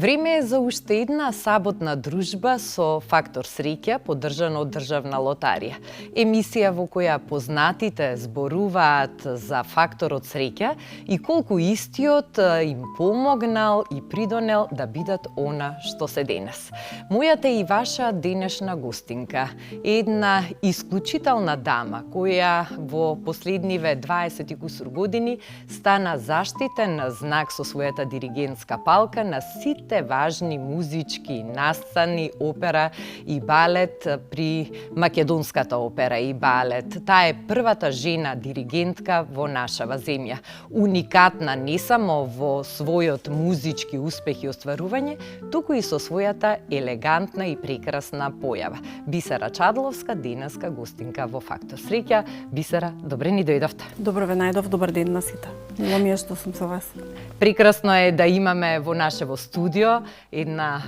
Време е за уште една саботна дружба со Фактор среќа, поддржана од Државна лотарија. Емисија во која познатите зборуваат за факторот среќа и колку истиот им помогнал и придонел да бидат она што се денес. Мојата и ваша денешна гостинка е една исклучителна дама која во последниве 20 и кусур години стана заштитен знак со својата диригентска палка на сите важни музички настани, опера и балет при Македонската опера и балет. Таа е првата жена диригентка во нашава земја. Уникатна не само во својот музички успех и остварување, туку и со својата елегантна и прекрасна појава. Бисера Чадловска, денеска гостинка во Фактор среќа. Бисера, добре ни дојдовте. Добро ве најдов, добар ден на сите. Мило ми е што сум со вас. Прекрасно е да имаме во нашево студио една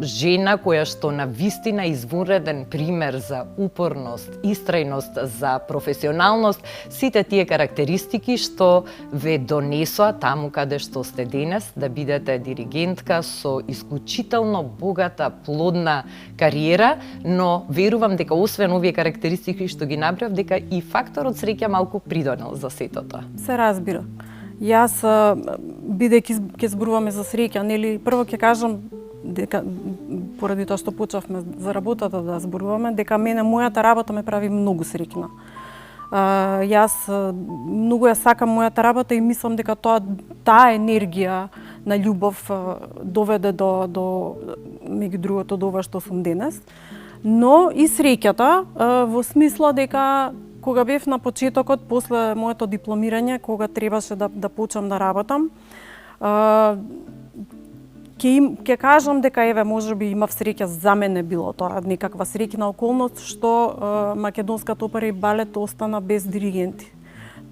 жена која што на вистина извонреден пример за упорност, истрајност, за професионалност, сите тие карактеристики што ве донесоа таму каде што сте денес, да бидете диригентка со исклучително богата, плодна кариера, но верувам дека освен овие карактеристики што ги набрав, дека и факторот среќа малку придонел за сето тоа. Се разбира. Јас, бидејќи ќе зборуваме за среќа, нели, прво ќе кажам дека поради тоа што почнавме за работата да зборуваме, дека мене мојата работа ме прави многу среќна. Јас многу ја сакам мојата работа и мислам дека таа енергија на љубов доведе до меѓу другото до ова што сум денес. Но и среќата во смисла дека кога бев на почетокот, после моето дипломирање, кога требаше да почнам да работам, ќе кажам дека еве можеби имав среќа, за мене било тоа некаква среќна околност што Македонската опера и балет остана без диригенти.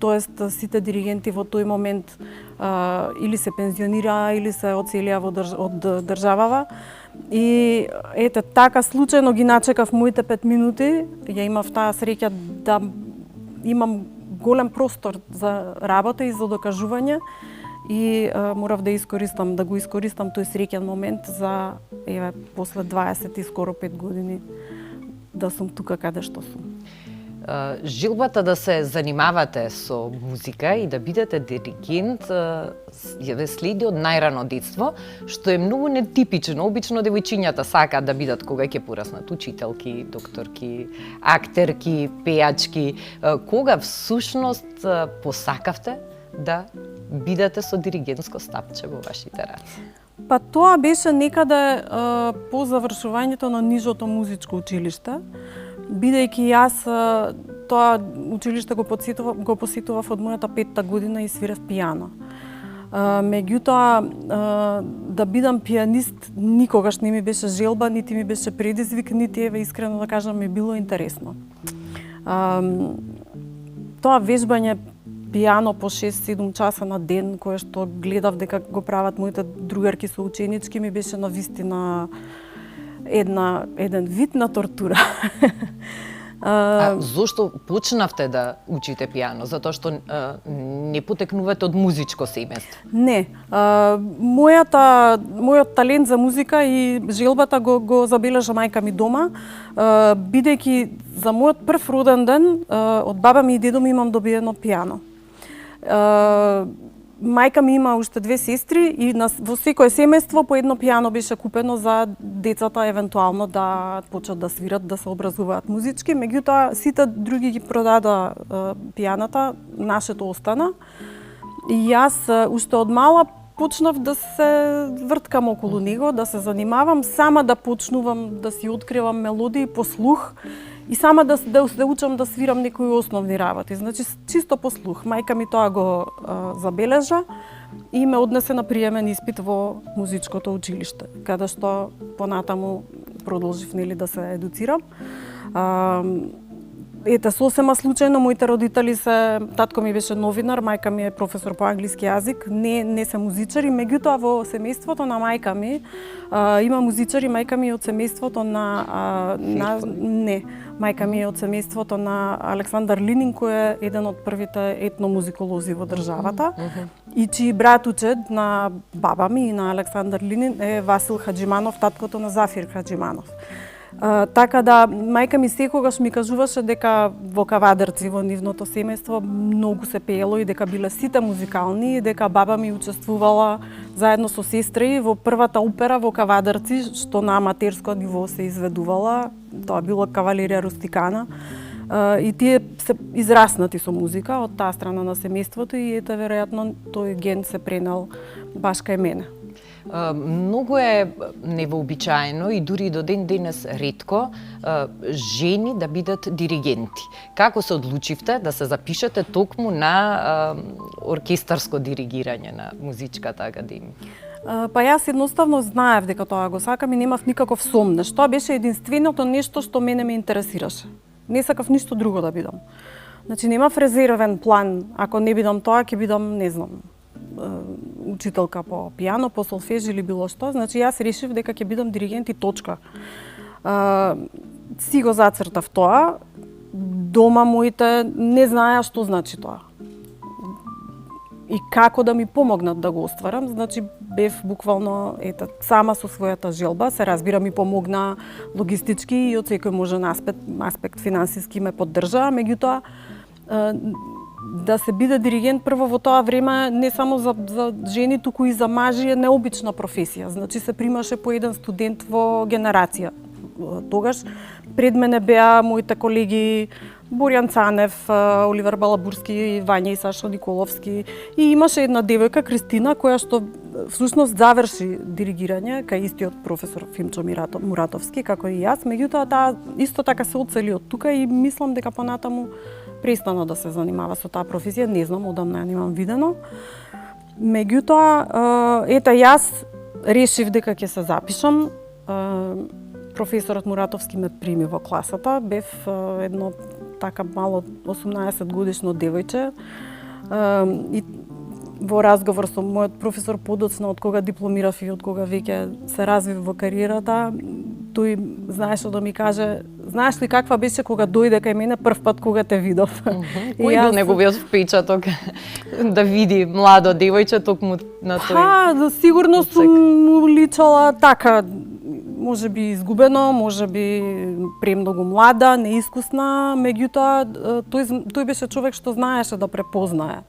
Тоест сите диригенти во тој момент или се пензионираа или се одселија од државава. И ете така случајно ги начекав моите 5 минути, ја имав таа среќа да имам голем простор за работа и за докажување и морав да го искористам тој среќен момент за еве после 20 и скоро 5 години да сум тука каде што сум. Жилбата да се занимавате со музика и да бидете диригент ја следи од најрано детство, што е многу нетипично. Обично девојчињата сакаат да бидат кога ќе пораснат учителки, докторки, актерки, пејачки. Кога всушност посакавте да бидете со диригентско стапче во вашите раце? Па тоа беше некаде по завршувањето на нижото музичко училиште. Бидејќи јас тоа училиште го посетував од мојата 5-та година и свирев пијано. Меѓутоа, да бидам пијанист никогаш не ми беше желба, нити ми беше предизвик, нити еве искрено да кажам ми било интересно. Тоа вежбање пијано по 6-7 часа на ден, кое што гледав дека го прават моите другарки со ученички, ми беше навистина еден вид на тортура. Зошто почнавте да учите пијано? Затоа што не потекнувате од музичко семејство? Не. Мојот талент за музика и желбата го забележа мајка ми дома, бидејќи за мојот прв роден ден од баба ми и дедо ми имам добиено пијано. Мајка ми има уште 2 сестри и во секое семејство по едно пијано беше купено за децата евентуално да почнат да свират, да се образуваат музички. Меѓутоа сите други ги продадоа пијаната, нашето остана. И јас уште од мала почнав да се врткам околу него, да се занимавам, сама да почнувам да си откривам мелодии по слух и сама да учам да свирам некои основни работи. Значи, чисто по слух. Мајка ми тоа го забележа и ме однесе на приемен испит во музичкото училиште, каде што понатаму продолжив да се едуцирам. Ете, сосема случајно, моите родители татко ми беше новинар, мајка ми е професор по англиски јазик, не се музичари, меѓутоа во семејството на мајка ми има музичари, мајка ми е од семејството мајка ми е од семејството на Александар Линин, кој е еден од првите етномузиколози во државата, и чии брат учед на баба ми и на Александар Линин е Васил Хаџиманов, таткото на Зафир Хаџиманов. Така да, мајка ми секогаш ми кажуваше дека во Кавадарци, во нивното семејство, многу се пеело и дека биле сите музикални, и дека баба ми учествувала заедно со сестри во првата опера во Кавадарци, што на аматерско ниво се изведувала, тоа било Кавалерија Рустикана. И тие се израснати со музика од таа страна на семејството и ете веројатно тој ген се пренел баш кај мене. Многу е невообичаено и дури до ден денес ретко жени да бидат диригенти. Како се одлучивте да се запишете токму на оркестарско диригирање на Музичката академија? Па јас едноставно знаев дека тоа го сакам и немав никаков сомнеш. Тоа беше единственото нешто што мене ме интересираше. Не сакав ништо друго да бидам. Значи немав резервен план, ако не бидам тоа, ќе бидам, не знам, учителка по пијано, по солфеж или било што. Значи јас решив дека ќе бидам диригент и точка. Си го зацртав тоа. Дома моите не знаеа што значи тоа. И како да ми помогнат да го остварам, значи бев буквално сама со својата желба, се разбира ми помогна логистички и од секој можен аспект финансиски ме поддржа, меѓутоа да се биде диригент прво во тоа време не само за жени, туку и за мажи е необична професија. Значи се примаше по еден студент во генерација. Тогаш пред мене беа моите колеги Боријан Цанев, Оливер Балабурски, Вања и Сашо Николовски, и имаше една девојка Кристина која што всушност заврши диригирање кај истиот професор Фимчо Муратовски како и јас, меѓутоа таа исто така се оцели од тука и мислам дека понатаму престана да се занимава со таа професија, не знам, одамна ја немам видено. Меѓутоа, јас решив дека ќе се запишам. Професорот Муратовски ме прими во класата, бев едно така мало 18 годишно девојче и во разговор со мојот професор подоцна од кога дипломирав и од кога веќе се развив во кариерата, тој знаеше да ми каже: знаеш ли каква беше кога дојде кај мене прв пат кога те видов? Кој бил неговиот впечаток да види младо девојче токму на тој? Па, сигурно сум му личала така, може би изгубено, може би премногу млада, неискусна, меѓутоа тој беше човек што знаеше да препознае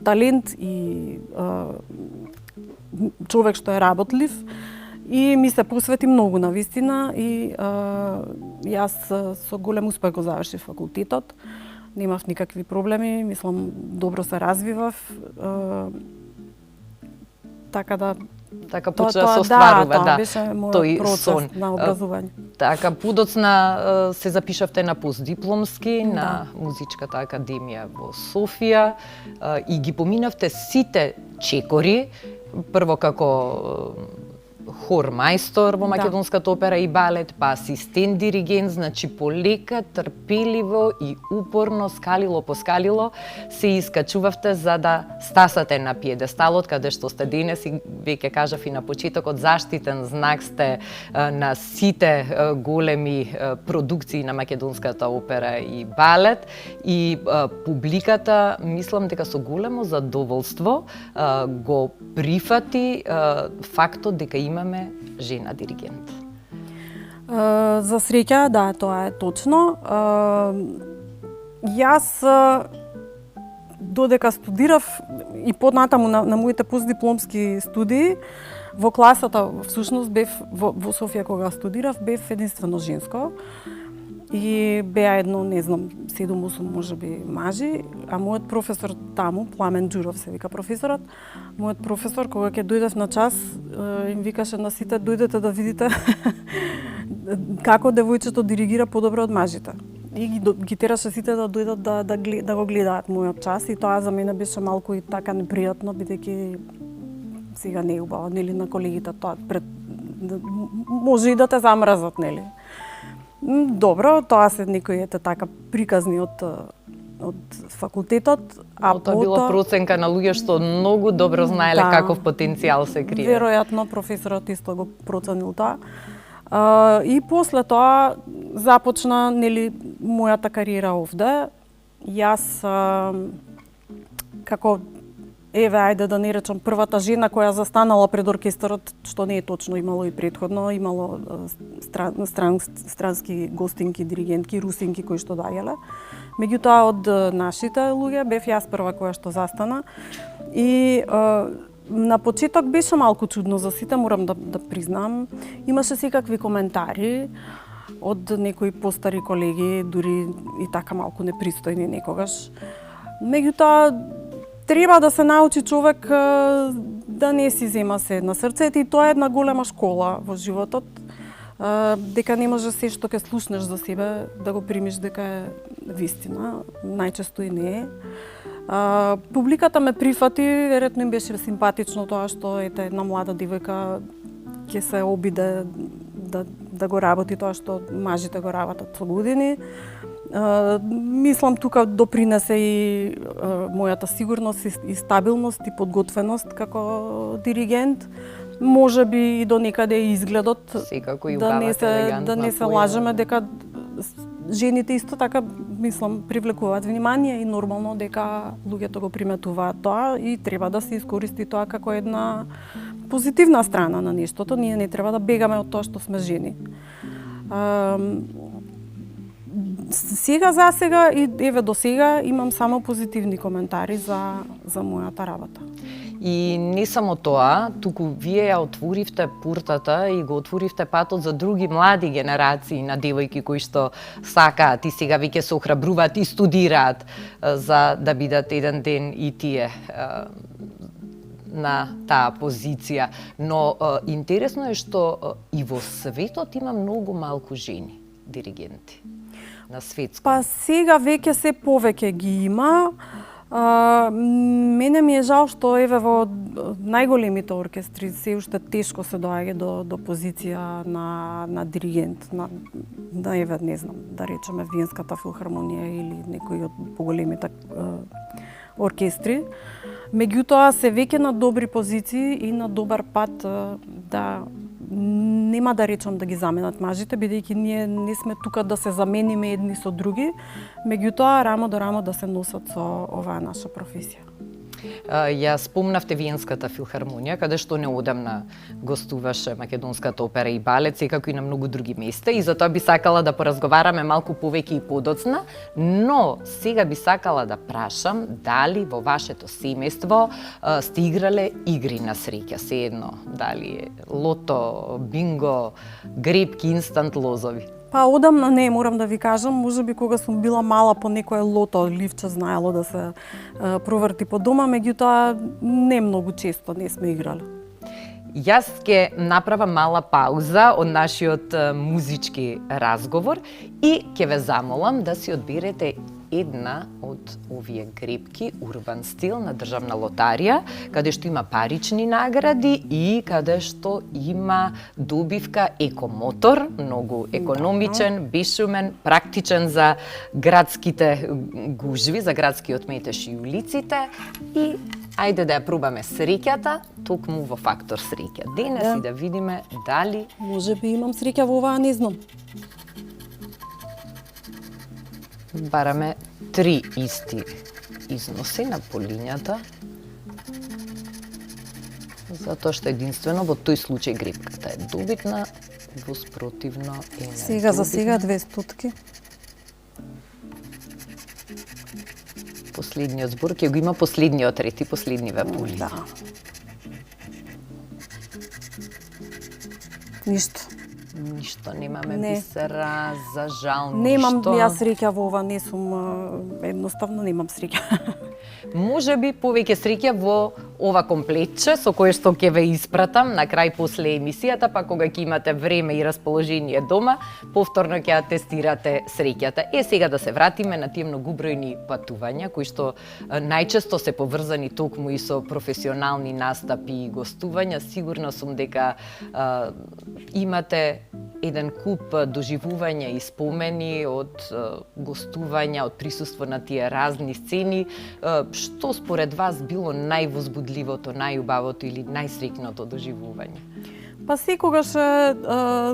талент и човек што е работлив и ми се посвети многу на вистина и јас со голем успех го завршив факултетот. Немав никакви проблеми, мислам добро се развивав. Така да така почна да се остварува, тоа беше мојот процес на образување. Така, подоцна се запишавте на постдипломски на Музичката академија во Софија и ги поминавте сите чекори, прво како хор мајстор во Македонската опера и балет, па асистент диригент, значи полека, трпеливо и упорно, скалило по скалило, се искачувавте за да стасате на пиедесталот каде што сте денес и веќе кажав и на почетокот, заштитен знак сте на сите големи продукции на Македонската опера и балет и публиката, мислам дека со големо задоволство го прифати фактот дека имаме жена диригент. За среќа, да, тоа е точно. Јас додека студирав и поднатаму на моите постдипломски студии, во класата, всушност бев во Софија кога студирав, бев единствено женско. И беа едно, не знам, 7-8 можеби мажи, а мојот професор таму, Пламен Џуров се вика професорот, мојот професор кога ќе дојдев на час, им викаше на сите: дојдете да видите како девојчето диригира подобро од мажите. И ги тераше сите да дојдат да го гледаат мојот час и тоа за мене беше малку и така непријатно, бидејќи сега не е убаво, нели, на колегите тоа може и да те замразат, нели. Добро, тоа се некои ете така приказни од факултетот, А тоа било проценка на луѓе што многу добро знаеле каков потенцијал се крие. Веројатно професорот исто го проценил тоа. И после тоа започна нели мојата кариера овде. Јас како ајде да не речам првата жена која застанала пред оркестарот, што не е точно, имало и претходно, имало странски гостинки, диригентки, русинки кои што доаѓале. Меѓутоа од нашите луѓе бев јас прва која што застана и на почеток беше малку чудно за сите, морам да признам. Имаше секакви коментари од некои постари колеги, дури и така малку непристојни некогаш. Меѓутоа треба да се научи човек да не си зема се на срцето и тоа е една голема школа во животот. Дека не може се што ќе слушнеш за себе да го примиш дека е вистина, најчесто и не е. Публиката ме прифати, веројатно им беше симпатично тоа што ете една млада девојка ќе се обиде да го работи тоа што мажите го работат со години. Мислам тука допринесе и мојата сигурност и стабилност и подготвеност како диригент. Може би и до некаде изгледот, секако и да не се лажеме дека жените исто така мислам привлекуваат внимание и нормално дека луѓето го приметуваат тоа и треба да се искористи тоа како една позитивна страна на нештото. Ние не треба да бегаме од тоа што сме жени. Сега и еве до сега имам само позитивни коментари за мојата работа. И не само тоа, туку вие ја отворивте портата и го отворивте патот за други млади генерации на девојки кои што сакаат и сега веќе се охрабруваат и студираат за да бидат еден ден и тие на таа позиција. Но интересно е што и во светот има многу малку жени диригенти на светско. Па сега веќе се повеќе ги има. Мене ми е жал што еве во најголемите оркестри се уште тешко се доаѓа до позиција на диригент, на еве не знам, да речеме Виенската филхармонија или некои од поголемите оркестри. Меѓутоа се веќе на добри позиции и на добар пат да нема да речам да ги заменат мажите, бидејќи ние не сме тука да се замениме едни со други, меѓутоа рамо до рамо да се носат со оваа наша професија. Ја спомнавте Виенската филхармонија, каде што неодамна гостуваше Македонската опера и балет, секако и на многу други места, и затоа би сакала да поразговараме малку повеќе и подоцна, но сега би сакала да прашам дали во вашето семејство сте играле игри на среќа, sejedno, дали е лото, бинго, гребки, инстант лозови? Па одамна не, морам да ви кажам, можеби кога сум била мала по некое лото, ливче знаело да се проврти по дома, меѓутоа не многу често не сме играле. Јас ќе направам мала пауза од нашиот музички разговор и ќе ве замолам да си одберете една од овие гребки урбан стил на државна лотарија, каде што има парични награди и каде што има добивка екомотор, многу економичен, бешумен, практичен за градските гужви, за градскиот метеж и улиците. И ајде да ја пробаме среќата, токму во фактор среќа. Денес и да видиме дали можеби имам среќа во оваа, не знам. Бараме 3 исти износи на полињата, затоа што единствено во тој случај гребката е добитна, во спротивно е недобитна. Сега за сега 2 стотки. Последниот збор ќе го има последниот ред и последниве поли. Да. Ништо. Ништо немаме, Не. бисера, за жал, Немам ништо. ја среќа во ова, не сум, едноставно немам среќа. Може би повеќе среќа во ова комплетче со кое што ќе ве испратам на крај после емисијата, па кога ќе имате време и расположение дома, повторно ќе ја тестирате среќата. Сега да се вратиме на тие многубројни патувања кои што најчесто се поврзани токму и со професионални настапи и гостувања. Сигурна сум дека имате еден куп доживувања и спомени од гостувања, од присуство на тие разни сцени. Што според вас било највозбудливото, најубавото или најсреќното доживување? Па секогаш е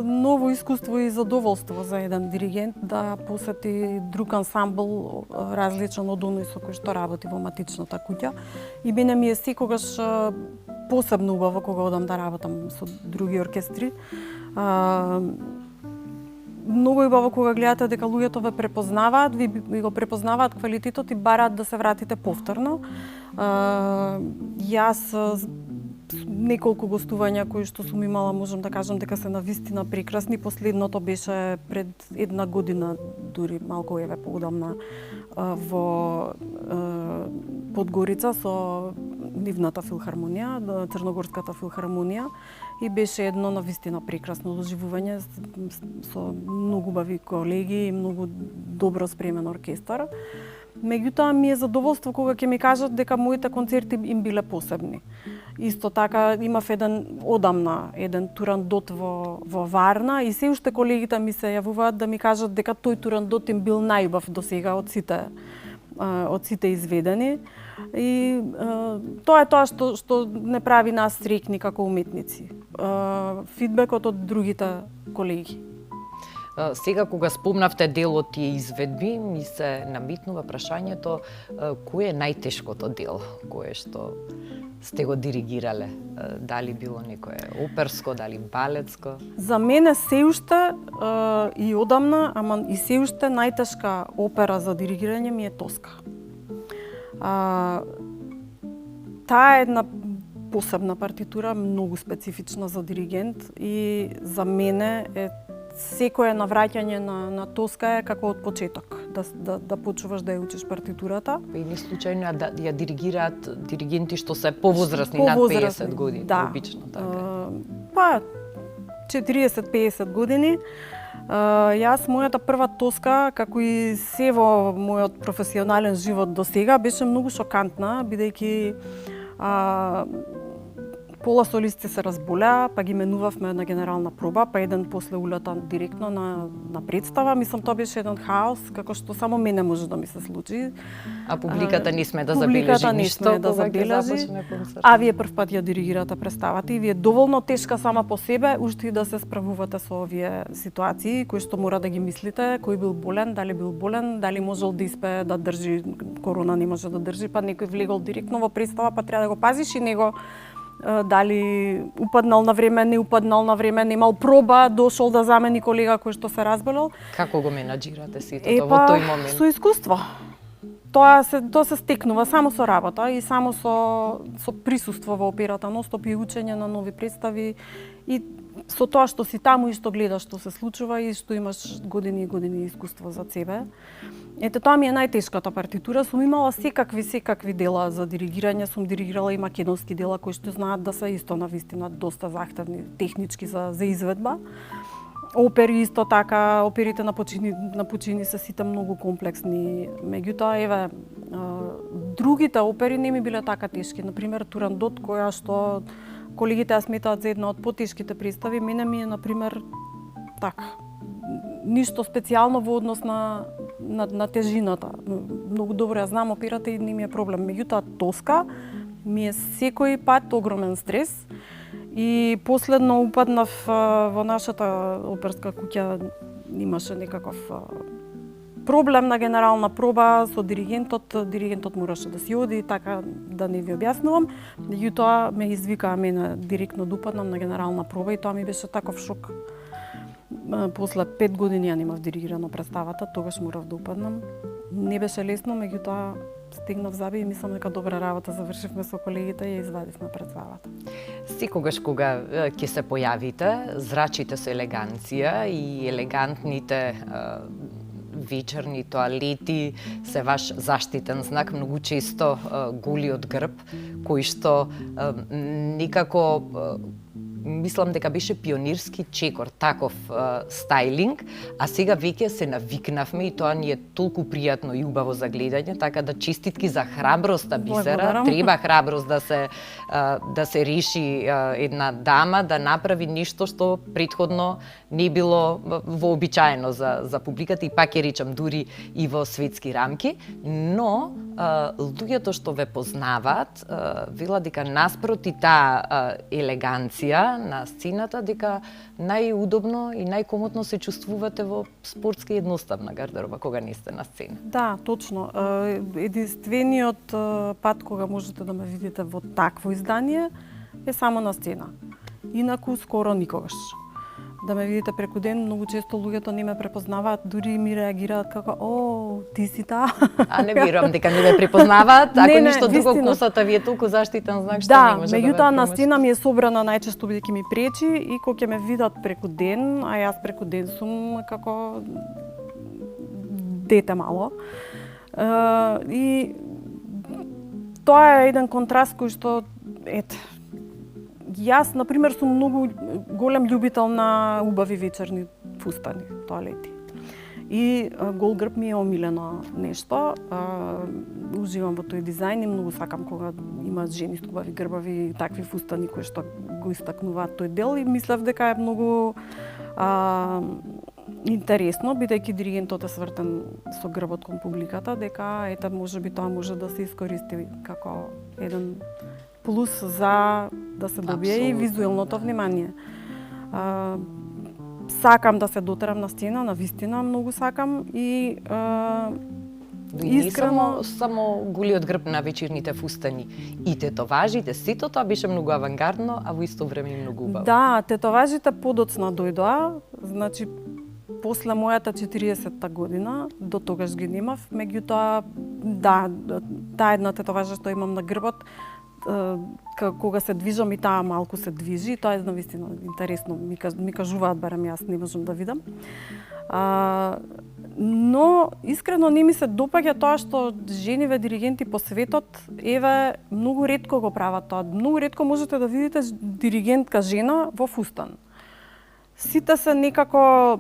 ново искуство и задоволство за еден диригент да посети друг ансамбл различен од оној со кој што работи во матичната куќа. И мене ми е секогаш посебно убаво кога одам да работам со други оркестри. Многу е убаво кога гледате дека луѓето ве препознаваат, ви го препознаваат квалитетот и бараат да се вратите повторно. Јас неколку гостувања кои што сум имала, можам да кажам дека се навистина прекрасни. Последното беше пред една година, дури малку поодамна, во Подгорица со нивната филхармонија, Црногорската филхармонија, и беше едно навистина прекрасно доживување со многу убави колеги и многу добро спремен оркестар. Меѓутоа ми е задоволство кога ќе ми кажат дека моите концерти им биле посебни. Исто така имав еден турандот во Варна и се уште колегите ми се јавуваат да ми кажат дека тој турандот им бил најубав досега од сите изведени. И тоа е тоа што не прави нас среќни како уметници. Фидбекот од другите колеги. Сега кога спомнавте дел од тие изведби, ми се намитнува прашањето кој е најтешкото дел кое што сте го диригирале? Дали било некое оперско, дали балетско? За мене се уште и одамна, ама и се уште најтешка опера за диригирање ми е Тоска. Таа е една посебна партитура, многу специфична за диригент и за мене е секое навраќање на Тоска е како од почеток, да почуваш да ја учиш партитурата. И не случајно ја диригираат диригенти што се повозрасни, над 50 години, да. обично така. Па 40-50 години. Јас мојата прва Тоска, како и се во мојот професионален живот до сега, беше многу шокантна, бидејќи пола солисти се разболеа, па ги менувавме на генерална проба, па еден после улета директно на представа. Мислам, тоа беше еден хаос, како што само мене може да ми се случи. А публиката не сме да забележи ништо кога ќе започне концерт. А вие прв пат ја диригирате представата и ви е доволно тешка сама по себе, уште и да се справувате со овие ситуации, кои што мора да ги мислите, кој бил болен, дали можел да испее да држи, корона не може да држи, па некој влегол директно во представа, па треба да го пазиш и него дали упаднал на време, не упаднал на време, немал проба, дошол да замени колега кој што се разболел. Како го менаџирате сето во тој момент? Со искуство. Тоа се стекнува само со работа и само со присуство во операта, ностоп и учење на нови представи и со тоа што си таму и што гледаш што се случува и што имаш години и години искуство за себе. Ете, тоа ми е најтешката партитура. Сум имала секакви дела за диригирање, сум диригирала и македонски дела кои што знаат да се исто навистина доста захтевни технички за изведба. Опери исто така, оперите на Пучини се сите многу комплексни. Меѓутоа, другите опери не ми биле така тешки. Например, Турандот, која што колегите ја сметаат за една од потешките представи, мене ми е, например, така. Ништо специјално во однос на тежината. Многу добро ја знам операта и не ми е проблем. Меѓутоа, Тоска ми е секој пат огромен стрес. И последно упаднав во нашата оперска куќа, имаше некаков проблем на генерална проба со диригентот мораше да си оди, така да не ви објаснувам. Меѓутоа ме извикаа мене директно да упаднам на генерална проба и тоа ми беше таков шок. После 5 години ја немав диригирано представата, тогаш морав да упаднам. Не беше лесно, меѓутоа стигнав заби и мислам дека добра работа завршивме со колегите и ја извадивме представата. Секогаш кога ќе се појавите, зрачите со елеганција и елегантните вечерни тоалети се ваш заштитен знак, многу често голиот грб, кој што некако мислам дека беше пионирски чекор, таков стајлинг, а сега веќе се навикнавме и тоа ни е толку пријатно и убаво за гледање, така да честитки за храброста, Бисера. Благодарам. Треба храброст да се реши една дама да направи нешто што претходно не било вообичаено за публиката, и пак ќе речам дури и во светски рамки, но луѓето што ве познаваат велат дека наспроти таа елеганција на сцената, дека најудобно и најкомотно се чувствувате во спортска и едноставна гардероба кога не сте на сцена. Да, точно. Единствениот пат кога можете да ме видите во такво издание е само на сцена. Инаку скоро никогаш. Да ме видите преку ден, многу често луѓето не ме препознаваат, дури ми реагираат како "О, ти си таа". А не верувам дека не ве препознаваат, ако Не, ништо друго, вистина. косата ви е толку заштитен знак што Да, не може да ве меѓутоа на промачи. сцена ми е собрана најчесто бидејќи ми пречи, и кога ќе ме видат преку ден, а јас преку ден сум како дете мало. И тоа е еден контраст кој што јас на пример сум многу голем љубител на убави вечерни фустани, тоалети. И гол грб ми е омилено нешто. Уживам во тој дизајн и многу сакам кога има жени со убави грбави и такви фустани кои што го истакнуваат тој дел, и мислев дека е многу интересно, бидејќи диригентот е свртен со грбот кон публиката, дека ете можеби тоа може да се искористи како еден плюс за да се добие и Апсолутно, визуелното да. внимание. Сакам да се дотерам на сцена, на вистина многу сакам, и И не искрено само голиот грб на вечерните фустани, и тетоважите, сето тоа беше многу авангардно, а во исто време и многу убаво. да, тетоважите подоцна дојдоа, значи после мојата 40-та година, до тогаш ги немав, меѓутоа да, таа една тетоважа што имам на грбот, кога се движам и таа малку се движи, тоа е навистина интересно, ми кажуваат, барем јас не можам да видам. Но искрено не ми се допаѓа тоа што жениве диригенти по светот, еве, многу ретко го прават тоа. Многу ретко можете да видите диригентка жена во фустан. Сите се некако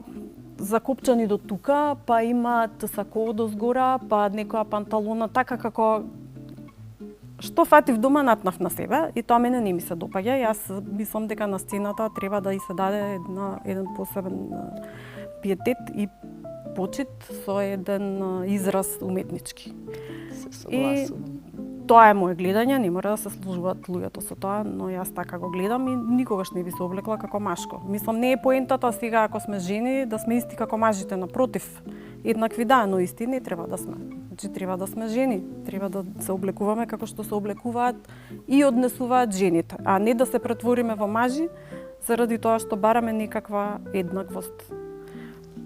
закопчани до тука, па имаат сако до згора, па некоја панталона, така како што фатив дома натнав на себе, и тоа мене не ми се допаѓа. Јас мислам дека на сцената треба да и се даде еден посебен пиетет и почит со еден израз уметнички. Се согласувам. Тоа е моje гледање, не мора да се служуваат луѓето со тоа, но јас така го гледам и никогаш не би се облекла како машко. Мислам, не е поентата сега ако сме жени да сме исти како мажите, напротив. Еднакви да, но исти не треба да сме. Значи треба да сме жени, треба да се облекуваме како што се облекуваат и однесуваат жените, а не да се претвориме во мажи заради тоа што бараме некаква еднаквост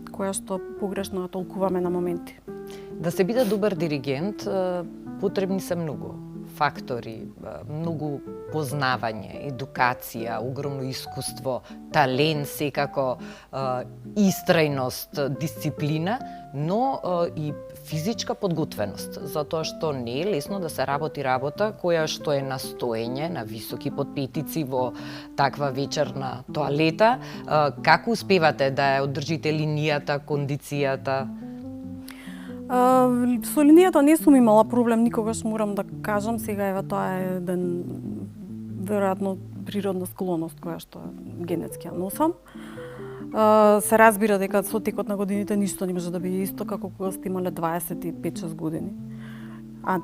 која што погрешно ја толкуваме на моменти. Да се биде добар диригент, потребни се многу фактори, многу познавање, едукација, огромно искуство, талент секако, истрајност, дисциплина, но и физичка подготвеност, затоа што не е лесно да се работи работа која што е на стоење, на високи подпетици во таква вечерна тоалета. Како успевате да ја одржите линијата, кондицијата? Со линијата не сум имала проблем никогаш, морам да кажам. Сега еве тоа е еден веројатно природна склоност која што генетски ја носам. Се разбира дека со текот на годините ништо не може да биде исто како кога сте имале 25-6 години. А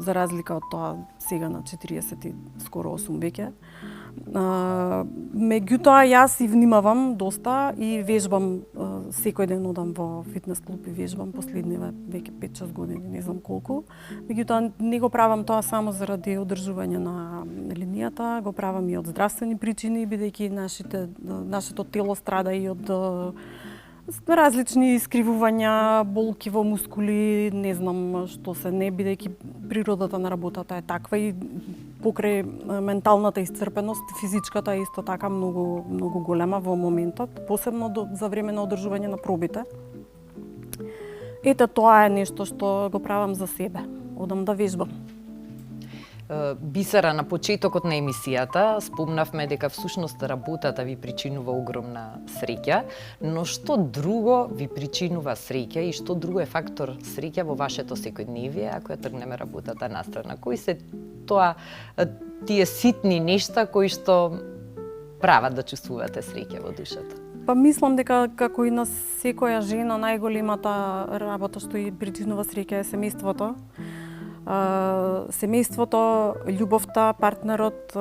за разлика од тоа сега на 40 и скоро 8 веќе. Меѓутоа јас и внимавам доста и вежбам, секој ден одам во фитнес клуб и вежбам последниве веќе 5-6 години, не знам колку. Меѓутоа не го правам тоа само заради одржување на линијата, го правам и од здравствени причини, бидејќи нашето тело страда и од различни искривувања, болки во мускули, не знам што се не, бидејќи природата на работата е таква и покрај менталната исцрпеност, физичката е исто така многу голема во моментот, посебно за време на одржување на пробите. Ете, тоа е нешто што го правам за себе. Одам да вежбам. бисера на почетокот на емисијата, спомнавме дека всушност работата ви причинува огромна среќа, но што друго ви причинува среќа и што друго е фактор среќа во вашето секојдневие, ако ја тргнеме работата настрана? Кои се тие ситни нешта кои што прават да чувствувате среќа во душата? Па мислам дека како и на секоја жена најголемата работа што ја причинува среќа е семејството. Семејството, љубовта, партнерот,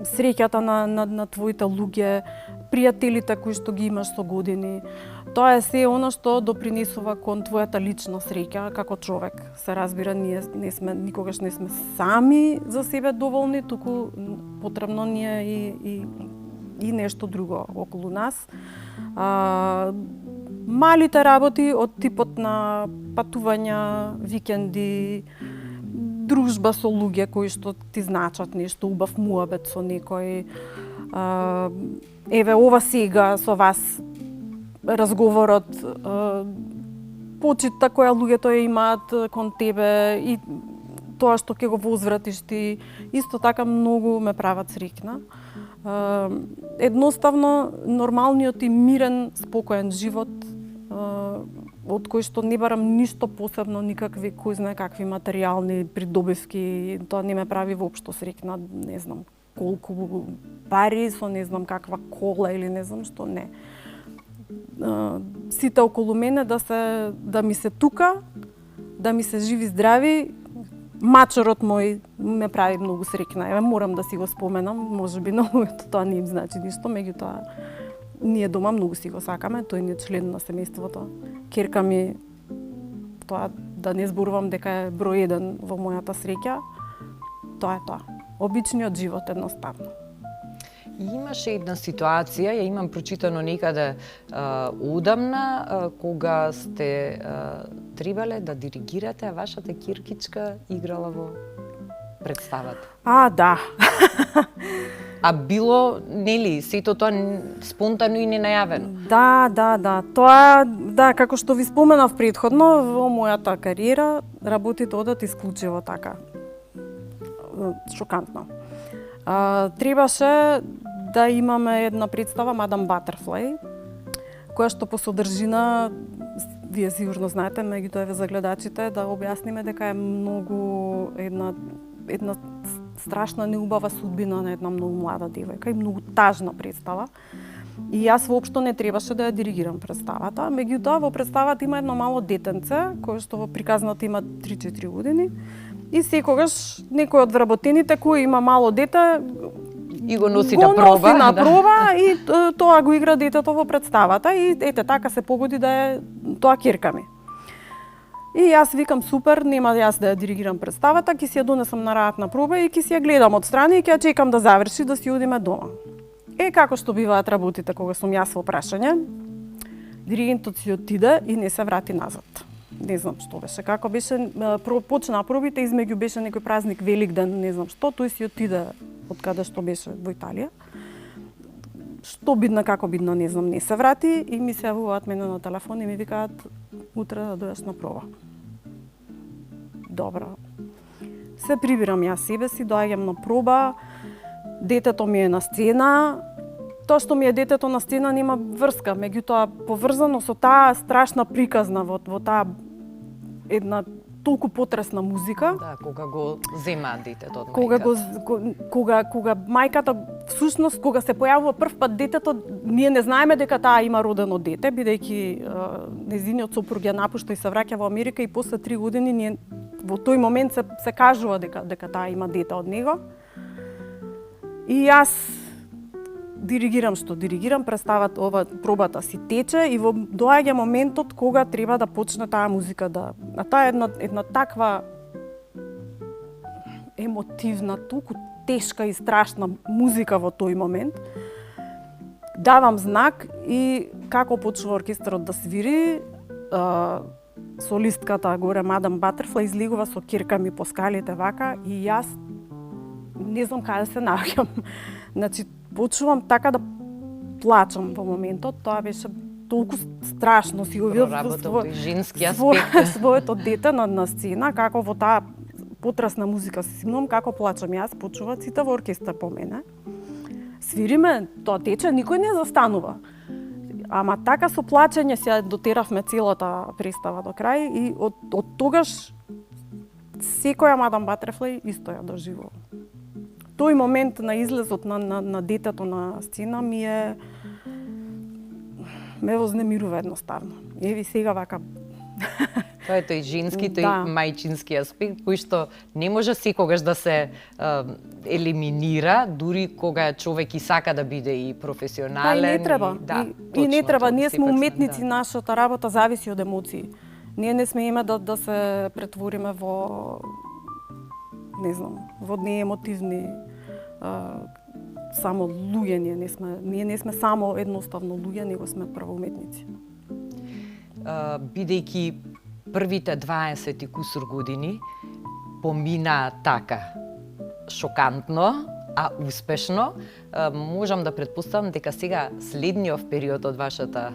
среќата на твоите луѓе, пријателите кои што ги имаш со години. Тоа е се она што допринесува кон твојата лична среќа како човек. Се разбира, ние никогаш не сме сами за себе доволни, туку потребно ни е и нешто друго околу нас. Малите работи од типот на патувања, викенди, дружба со луѓе кои што ти значат нешто, убав муабет со некој. Еве ова сега со вас разговорот, почита која луѓето ја имаат кон тебе и тоа што ќе го возвратиш ти, исто така многу ме прават среќна. Едноставно, нормалниот и мирен, спокоен живот, од кој што не барам ништо посебно, никакви, кој знае какви материјални придобивки, тоа не ме прави воопшто среќна, не знам колку пари, со не знам каква кола или не знам што, не. Сите околу мене да ми се тука, да ми се живи здрави, мачорот мој ме прави многу среќна. Еве морам да си го споменам, можеби на луѓето тоа не им значи ништо, меѓутоа ние дома многу си го сакаме, тој не е член на семејството. Ќерка ми, тоа да не зборувам дека е број 1 во мојата среќа, тоа е тоа. Обичниот живот едноставно. Имаше една ситуација, ја имам прочитано некаде одамна, кога сте требале да диригирате, а вашата киркичка играла во представата. Да. А било, нели, сето тоа спонтано и ненајавено? Да. Тоа, како што ви споменав претходно, во мојата кариера работите одат исклучиво така. Шокантно. Требаше да имаме една представа Мадам Батерфлај, која што по содржина, вие сигурно знаете, меѓутоа за гледачите да објасниме дека е многу една страшна неубава судбина на една многу млада девојка и многу тажна представа. И јас воопшто не требаше да ја диригирам представата, меѓутоа во представата има едно мало детенце, кое што во приказната има 3-4 години, и секогаш некој од вработените кој има мало дете и го носи на проба, и тоа го игра детето во представата и ете така се погоди да е тоа ќерка ми. И јас викам супер, нема јас да ја диригирам представата, ќе си ја донесам на раат на проба и ќе си ја гледам од страни и ќе ја чекам да заврши да си одиме дома. Како што биваат работите кога сум јас во прашање, диригентот си отиде и не се врати назад. Не знам што беше, како беше, почна пробите, измеѓу беше некој празник Великден, не знам што, тој си отиде од каде што беше во Италија. Што бидна, како бидна, не знам, не се врати и ми се јавуваат мене на телефон и ми викаат утре да дојдеш на проба. Добро. Се прибирам јас себе си, доаѓам на проба, детето ми е на сцена. Тоа што ми е детето на сцена нема врска, меѓутоа поврзано со таа страшна приказна во таа една толку потресна музика. Да, кога го зема детето од мајката. Кога мајката, всушност, кога се појавува прв пат детето, ние не знаеме дека таа има родено дете, бидејќи нејзиниот сопруг ја напушта и се враќа во Америка и после 3 години ние во тој момент се кажува дека таа има дете од него. И јас диригирам, представата, ова пробата си тече и доаѓа моментот кога треба да почне таа музика а таа една таква емотивна, толку тешка и страшна музика во тој момент. Давам знак и како почнува оркестарот да свири, солистката горе Мадам Батерфлај излегува со ќерка ми по скалите вака и јас не знам каде се наоѓам. Значи, почнувам така да плачам во моментот, тоа беше толку страшно, си го видов женски аспект. Своето дете на сцена, како во таа потресна музика си симнувам, како плачам јас, почува сите во оркестар по мене. Свириме, тоа тече, никој не застанува. Ама така со плачење се дотеравме целата представа до крај и од тогаш секоја Мадам Батерфлај исто ја доживува. Тој момент на излезот на детето на сцена ме вознемирува едноставно. Еви сега вака. Тоа е тој женски, тој мајчински аспект, кој што не може секогаш да се елиминира, дури кога човек и сака да биде и професионален. И не треба. И не треба. Ние сме уметници, нашата работа зависи од емоции. Ние не смееме да се претвориме во, не знам, во неемотивни само луѓе. Ние не сме само едноставно луѓе, него сме право уметници. Бидејќи првите 20 и кусур години поминаа така шокантно, а успешно, можам да претпоставам дека сега следниот период од вашата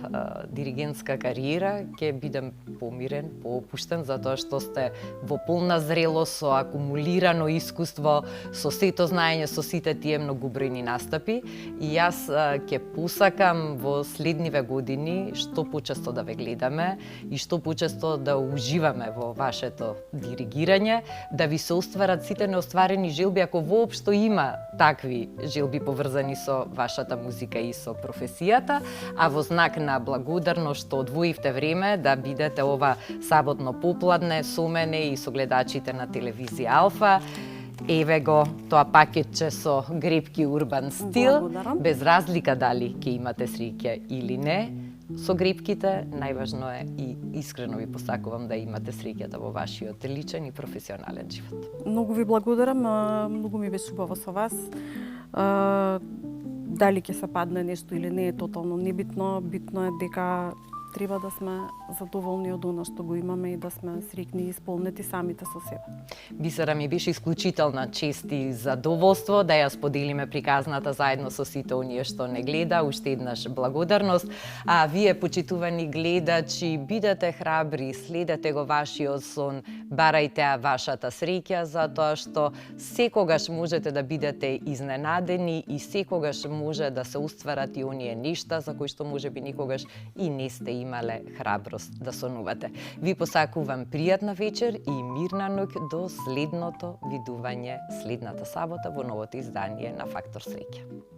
диригентска кариера ќе бидем помирен, поопуштен, затоа што сте во полна зрелост, со акумулирано искуство, со сето знаење, со сите тие многобројни настапи. И јас ќе посакам во следниве години што почесто да ве гледаме и што почесто да уживаме во вашето диригирање, да ви се остварат сите неостварени желби, ако воопшто има такви желби поврзани со вашата музика и со професијата, а во знак на благодарност што одвоивте време да бидете ова саботно попладне со мене и со гледачите на телевизија Алфа. Еве го тоа пакетче со грепки урбан стил, без разлика дали ќе имате среќа или не. Со грепките најважно е и искрено ви посакувам да имате среќата во вашиот личен и професионален живот. Многу ви благодарам, многу ми беше убаво со вас. Дали ќе се падне нешто или не е тотално небитно, битно е дека треба да сме задоволни од она што го имаме и да сме среќни и исполнети самите со себе. Бисера ми беше исклучителна чест и задоволство да ја споделиме приказната заедно со сите оние што не гледа. Уште еднаш благодарност. А вие, почитувани гледачи, бидете храбри, следете го вашиот сон, барајте вашата среќа, затоа што секогаш можете да бидете изненадени и секогаш може да се остварат и оние нешта за кои што можеби никогаш и не сте имале храброст да сонувате. Ви посакувам пријатна вечер и мирна ноќ до следното видување следната сабота во новото издание на Фактор среќа.